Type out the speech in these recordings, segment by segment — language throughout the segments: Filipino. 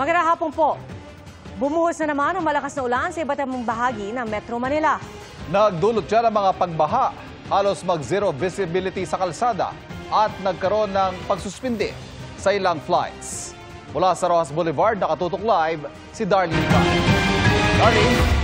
Magandang hapon po. Bumuhos na naman ang malakas na ulan sa iba't ibang bahagi ng Metro Manila. Nagdulot siya ng mga pagbaha, halos mag-zero visibility sa kalsada at nagkaroon ng pagsuspindi sa ilang flights. Mula sa Rojas Boulevard, nakatutok live si Darlene Ka. Darlene?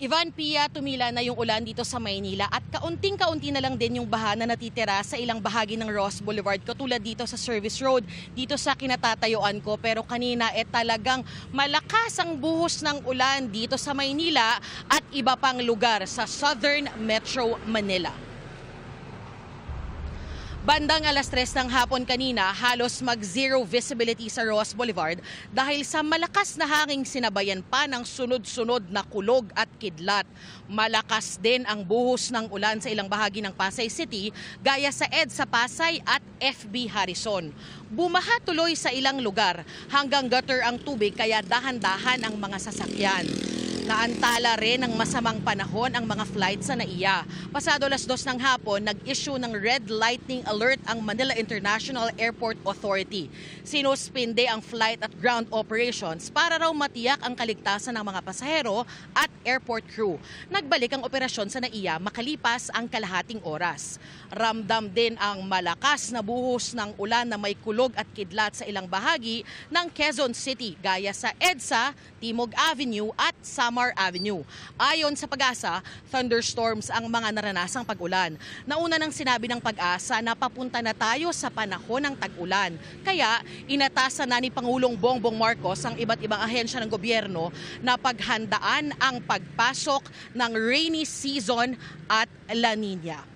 Ivan, Pia, tumila na yung ulan dito sa Maynila at kaunting-kaunti na lang din yung baha na natitira sa ilang bahagi ng Ross Boulevard, katulad dito sa Service Road, dito sa kinatatayuan ko. Pero kanina talagang malakas ang buhos ng ulan dito sa Maynila at iba pang lugar sa Southern Metro Manila. Bandang alas 3 ng hapon kanina, halos mag-zero visibility sa Ross Boulevard dahil sa malakas na hanging sinabayan pa ng sunod-sunod na kulog at kidlat. Malakas din ang buhos ng ulan sa ilang bahagi ng Pasay City gaya sa EDSA Pasay at FB Harrison. Bumaha tuloy sa ilang lugar hanggang gutter ang tubig kaya dahan-dahan ang mga sasakyan. Naantala rin ng masamang panahon ang mga flights sa NAIA. Pasado alas 2 ng hapon, nag-issue ng red lightning alert ang Manila International Airport Authority. Sinuspinde ang flight at ground operations para raw matiyak ang kaligtasan ng mga pasahero at airport crew. Nagbalik ang operasyon sa NAIA makalipas ang kalahating oras. Ramdam din ang malakas na buhos ng ulan na may kulog at kidlat sa ilang bahagi ng Quezon City gaya sa EDSA, Timog Avenue at Samar Avenue. Ayon sa Pag-asa, thunderstorms ang mga naranasang pag-ulan. Nauna nang sinabi ng Pag-asa na papunta na tayo sa panahon ng tag-ulan. Kaya inatasan na ni Pangulong Bongbong Marcos ang iba't ibang ahensya ng gobyerno na paghandaan ang pagpasok ng rainy season at La Nina.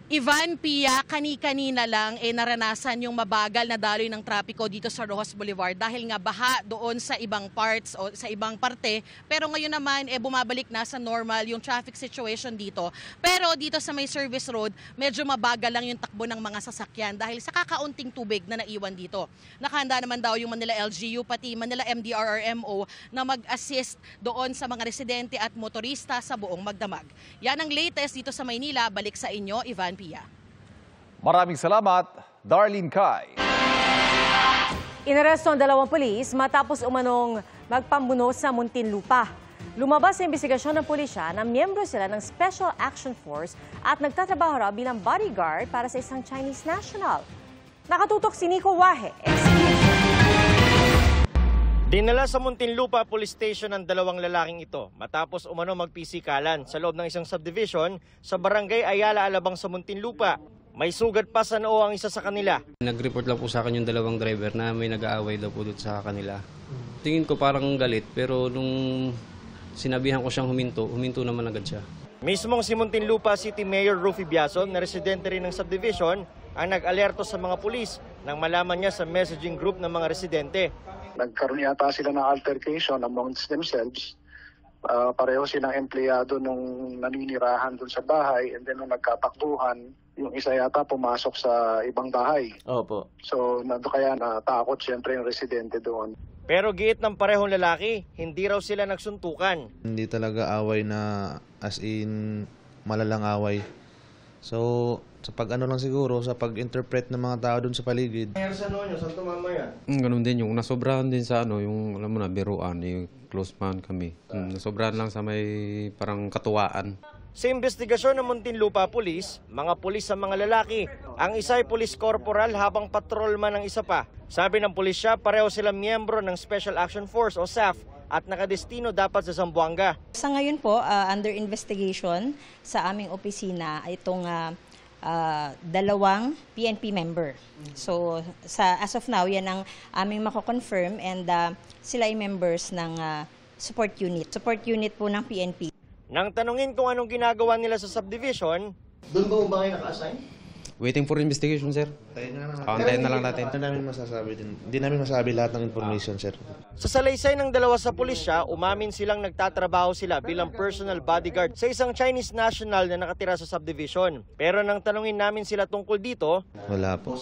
Ivan, Pia, kani-kanina lang naranasan yung mabagal na daloy ng trapiko dito sa Rojas Boulevard dahil nga baha doon sa ibang parts o sa ibang parte. Pero ngayon naman bumabalik na sa normal yung traffic situation dito. Pero dito sa may service road, medyo mabagal lang yung takbo ng mga sasakyan dahil sa kakaunting tubig na naiwan dito. Nakahanda naman daw yung Manila LGU pati Manila MDRRMO na mag-assist doon sa mga residente at motorista sa buong magdamag. Yan ang latest dito sa Maynila. Balik sa inyo, Ivan, Pia. Maraming salamat, Darlene Kai. Inaresto ang dalawang pulis matapos umanong magpambuno sa Muntinlupa. Lumabas sa investigasyon ng pulisya na miyembro sila ng Special Action Force at nagtatrabaho raw bilang bodyguard para sa isang Chinese national. Nakatutok si Nico Wahe. Dinala sa Muntinlupa Police Station ang dalawang lalaking ito matapos umano magpisikalan sa loob ng isang subdivision sa Barangay Ayala, Alabang sa Muntinlupa. May sugat pa sa noo ang isa sa kanila. Nag-report lang po sa akin yung dalawang driver na may nag-aaway daw po doon sa kanila. Tingin ko parang galit pero nung sinabihan ko siyang huminto naman agad siya. Mismong si Muntinlupa City Mayor Rufy Biason na residente rin ng subdivision ang nag-alerto sa mga pulis nang malaman niya sa messaging group ng mga residente. Nagkaroon yata sila ng altercation amongst themselves. Pareho silang empleyado nung naninirahan dun sa bahay and then nung nagkatakbuhan, yung isa yata pumasok sa ibang bahay. Opo. So kaya natakot siyempre yung residente doon. Pero giit ng parehong lalaki, hindi raw sila nagsuntukan. Hindi talaga away na as in malalang away. So sa pag-ano lang siguro, sa pag-interpret ng mga tao doon sa paligid. Nangyari sa noo nyo, saan tumama yan? Ganun din yung nasobrahan din sa yung alam mo na, biruan, yung close man kami. Nasobrahan lang sa may parang katuwaan. Sa investigasyon ng Muntinlupa Police, mga pulis sa mga lalaki. Ang isa ay police corporal habang patrolman ng isa pa. Sabi ng pulisya, pareho silang miyembro ng Special Action Force o SAF at nakadestino dapat sa Zamboanga. Sa ngayon po, under investigation sa aming opisina itong dalawang PNP member. So as of now, yan ang aming mako-confirm and sila ay members ng support unit. Support unit po ng PNP. Nang tanungin kung anong ginagawa nila sa subdivision, doon ba kayo naka-assign? Waiting for investigation, sir. Antayin na lang natin. Hindi namin masabi lahat ng information, sir. Sa salaysay ng dalawa sa pulisya, umamin silang nagtatrabaho sila bilang personal bodyguard sa isang Chinese national na nakatira sa subdivision. Pero nang tanungin namin sila tungkol dito, Wala po.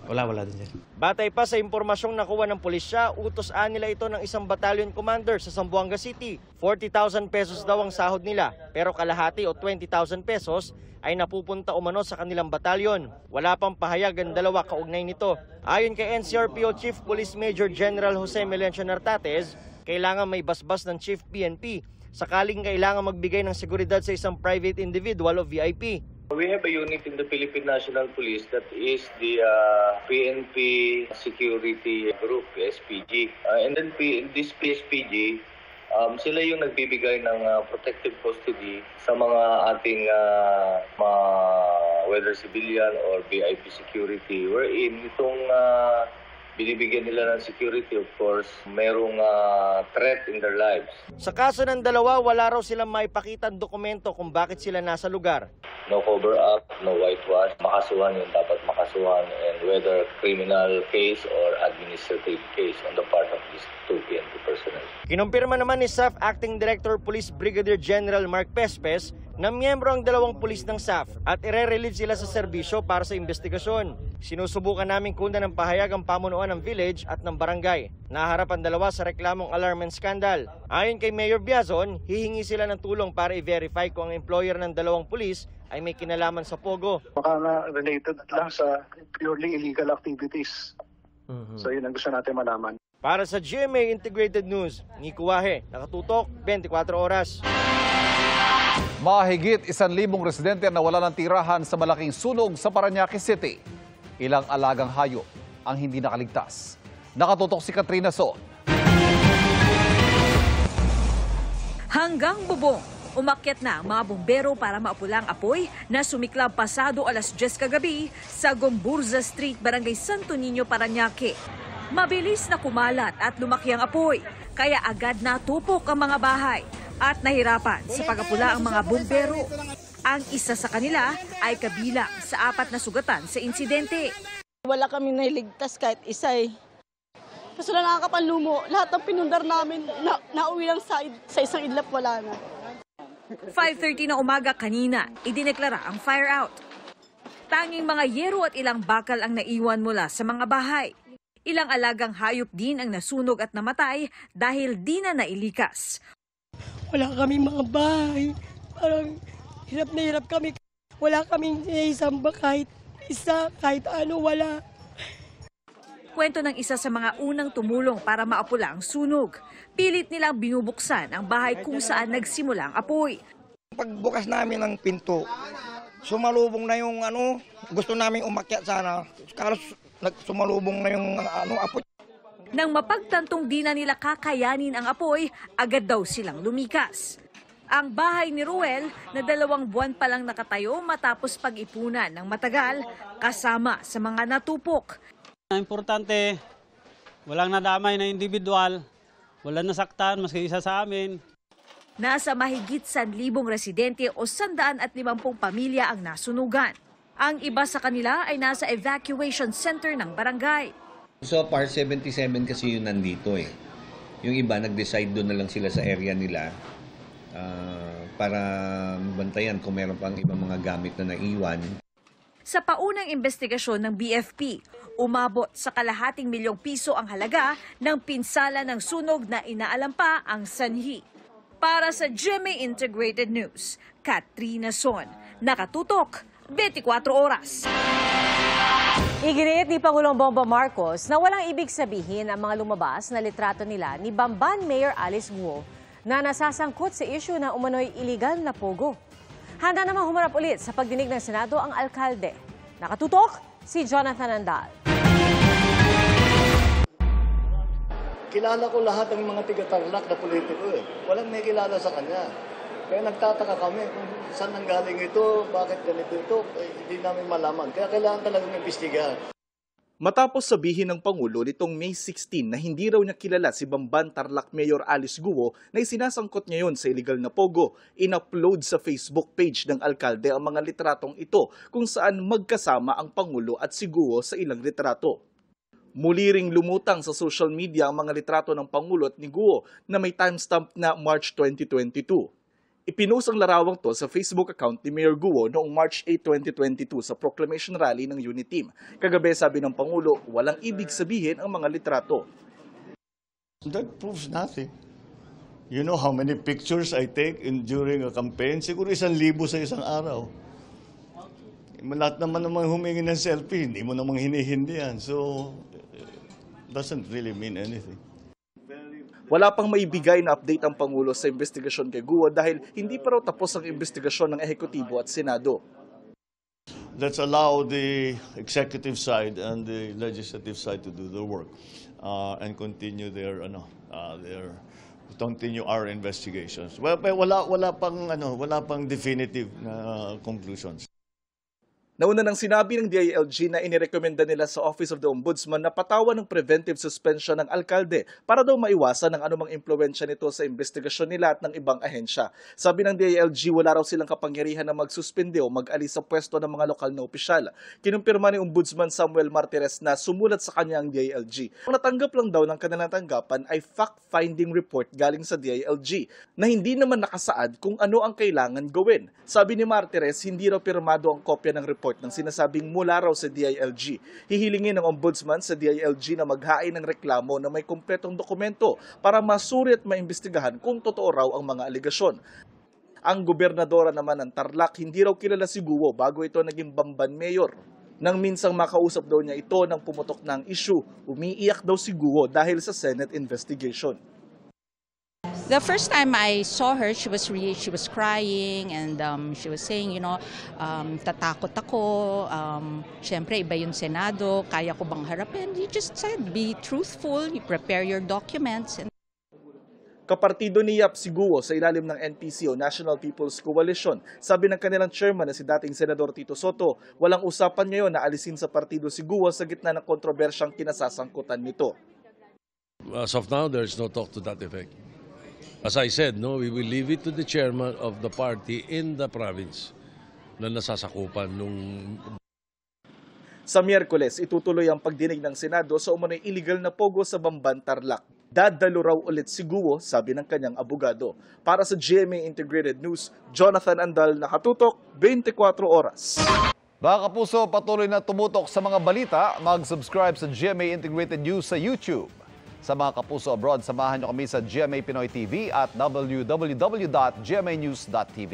Wala din, sir. batay pa sa impormasyong nakuha ng pulisya, utos-an nila ito ng isang battalion commander sa Zamboanga City. 40,000 pesos daw ang sahod nila, pero kalahati o 20,000 pesos ay napupunta umano sa kanilang batalyon. Wala pang pahayag ang dalawa kaugnay nito. Ayon kay NCRPO Chief Police Major General Jose Melencio Nartates, kailangan may basbas ng Chief PNP sakaling kailangan magbigay ng seguridad sa isang private individual o VIP. We have a unit in the Philippine National Police that is the PNP Security Group, SPG. And then this PSPG, sila yung nagbibigay ng protective custody sa mga ating whether civilian or VIP security. Wherein itong binibigyan nila ng security, of course, merong threat in their lives. Sa kaso ng dalawa, wala raw silang maipakitang dokumento kung bakit sila nasa lugar. No cover up, no whitewash. Makasuhan yung dapat makasuhan, and whether criminal case or administrative case on the part of these two PNP personnel. Kinumpirma naman ni SAF Acting Director Police Brigadier General Mark Pespes na miyembro ang dalawang pulis ng SAF at ire-relieve sila sa serbisyo para sa investigasyon. Sinusubukan naming kundan ng pahayag ang pamunuan ng village at ng barangay. Naharap ang dalawa sa reklamong alarm and scandal. Ayon kay Mayor Biazon, hihingi sila ng tulong para i-verify kung ang employer ng dalawang pulis ay may kinalaman sa Pogo. Baka na related lang sa purely illegal activities. So yun ang gusto natin malaman. Para sa GMA Integrated News, Nico Wahe, nakatutok 24 oras. Mahigit 1,000 residente ang nawala ng tirahan sa malaking sunog sa Parañaque City. Ilang alagang hayop ang hindi nakaligtas. Nakatutok si Katrina Son. Hanggang bubong, umakyat na ang mga bumbero para maapulang apoy na sumiklab pasado alas 10 kagabi sa Gomburza Street, Barangay Santo Niño, Parañaque. Mabilis na kumalat at lumaki ang apoy, kaya agad natupok ang mga bahay at nahirapan sa pag-apula ang mga bumbero. Ang isa sa kanila ay kabilang sa 4 na sugatan sa insidente. Wala kaming nailigtas kahit isa eh. Kasi na nakakapanlumo, lahat ng pinundar namin nauwi lang sa isang idlap, wala na. 5:30 na umaga kanina, idineklara ang fire out. Tanging mga yero at ilang bakal ang naiwan mula sa mga bahay. Ilang alagang hayop din ang nasunog at namatay dahil di na nailikas. Wala kaming mga bahay, parang hirap na hirap kami. Wala kaming isamba kahit isa, kahit ano, wala. Kwento ng isa sa mga unang tumulong para maapula ang sunog. Pilit nilang binubuksan ang bahay kung saan nagsimula ang apoy. Pagbukas namin ng pinto, sumalubong na yung gusto namin umakyat sana. Karos sumalubong na yung apoy. Nang mapagtantong di na nila kakayanin ang apoy, agad daw silang lumikas. Ang bahay ni Ruel na 2 buwan pa lang nakatayo matapos pag-ipunan ng matagal kasama sa mga natupok. Importante, walang nadamay na individual, walang nasaktan maski isa sa amin. Nasa mahigit 1,000 residente o 150 pamilya ang nasunugan. Ang iba sa kanila ay nasa evacuation center ng barangay. So Part 77 kasi yun nandito eh. Yung iba nag-decide doon na lang sila sa area nila para bantayan kung meron pang ibang mga gamit na naiwan. Sa paunang investigasyon ng BFP, umabot sa ₱250,000 ang halaga ng pinsala ng sunog na inaalam pa ang sanhi. Para sa GMA Integrated News, Katrina Son, nakatutok 24 oras. Iginiit ni Pangulong Bongbong Marcos na walang ibig sabihin ang mga lumabas na litrato nila ni Bamban Mayor Alice Guo na nasasangkot sa isyu na umano'y iligal na pogo. Handa namang humarap ulit sa pagdinig ng Senado ang alkalde. Nakatutok si Jonathan Andal. Kilala ko lahat ng mga tiga-Tarlac na politiko eh. Walang may kilala sa kanya. Kaya nagtataka kami kung saan nanggaling ito, bakit ganito ito, hindi namin malaman. Kaya kailangan talagang imbestigahan. Matapos sabihin ng Pangulo nitong May 16 na hindi raw niya kilala si Bamban Tarlac Mayor Alice Guo na isinasangkot ngayon sa illegal na pogo, in-upload sa Facebook page ng alkalde ang mga litratong ito kung saan magkasama ang Pangulo at si Guo sa ilang litrato. Muli ring lumutang sa social media ang mga litrato ng Pangulo at ni Guo na may timestamp na March 2022. Ipinost ang larawang to sa Facebook account ni Mayor Guo noong March 8, 2022 sa proclamation rally ng Uniteam. Kagabi sabi ng Pangulo, walang ibig sabihin ang mga litrato. That proves nothing. You know how many pictures I take during a campaign? Siguro 1,000 sa isang araw. Lahat naman humingi ng selfie, hindi mo namang hinihindi yan. So, doesn't really mean anything. Wala pang maibigay na update ang Pangulo sa investigasyon kay Guo dahil hindi pa raw tapos ang investigasyon ng Ehekutibo at Senado. Let's allow the executive side and the legislative side to do their work and continue continue our investigations. Well, wala pang definitive na conclusions. Nauna nang sinabi ng DILG na inirekomenda nila sa Office of the Ombudsman na patawan ng preventive suspension ng alkalde para daw maiwasan ang anumang impluwensya nito sa investigasyon nila at ng ibang ahensya. Sabi ng DILG, wala raw silang kapangyarihan na magsuspende o mag-alis sa pwesto ng mga lokal na opisyal. Kinumpirma ni Ombudsman Samuel Martires na sumulat sa kanya ang DILG. Ang natanggap lang daw ng kanilang tanggapan ay fact-finding report galing sa DILG na hindi naman nakasaad kung ano ang kailangan gawin. Sabi ni Martires, hindi raw pirmado ang kopya ng report ng sinasabing mula raw sa DILG. Hihilingin ng Ombudsman sa DILG na maghain ng reklamo na may kumpletong dokumento para masuri at maimbestigahan kung totoo raw ang mga aligasyon. Ang gobernadora naman ng Tarlac, hindi raw kilala si Guo bago ito naging Bamban Mayor. Nang minsang makausap daw niya ito nang pumutok ng issue, umiiyak daw si Guo dahil sa Senate investigation. The first time I saw her, she was crying and she was saying, tatakot ako. Siyempre, iba yung Senado, kaya ko bang harapin? You just said, be truthful, you prepare your documents. Kapartido ni Yap si Guo sa ilalim ng NPC o National People's Coalition. Sabi ng kanilang chairman na si dating Senador Tito Soto, walang usapan ngayon na alisin sa partido si Guo sa gitna ng kontrobersyang kinasasangkutan nito. As of now, there is no talk to that effect. As I said, we will leave it to the chairman of the party in the province na nasasakupan nung... Sa Miyerkules, itutuloy ang pagdinig ng Senado sa umano'y illegal na pogo sa Bamban, Tarlac. Dadalo raw ulit si Guo, sabi ng kanyang abogado. Para sa GMA Integrated News, Jonathan Andal, nakatutok, 24 oras. Mga kapuso, patuloy na tumutok sa mga balita. Mag-subscribe sa GMA Integrated News sa YouTube. Sa mga kapuso abroad, samahan niyo kami sa GMA Pinoy TV at www.gmanews.tv.